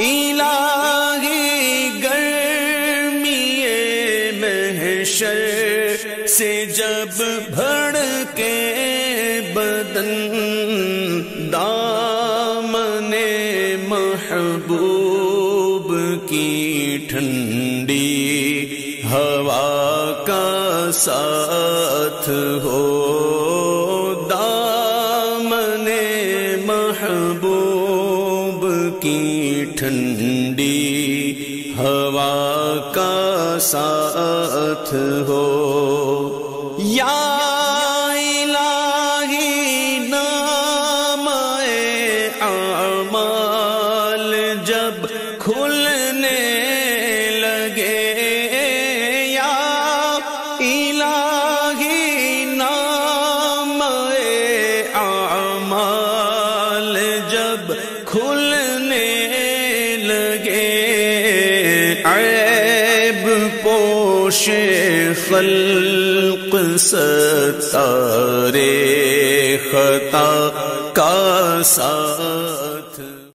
الہی گرمی محشر سے جب بھڑکے بدن، دامن محبوب کی ٹھنڈی ہوا کا ساتھ ہو، دامن محبوب کی ٹھنڈی ہوا کا ساتھ ہو، یا الہی نام اعمال جب کھلنے لگے، یا الہی نام اعمال جب کھلنے لگے، عیب پوش خلق ستارے خطا کا ساتھ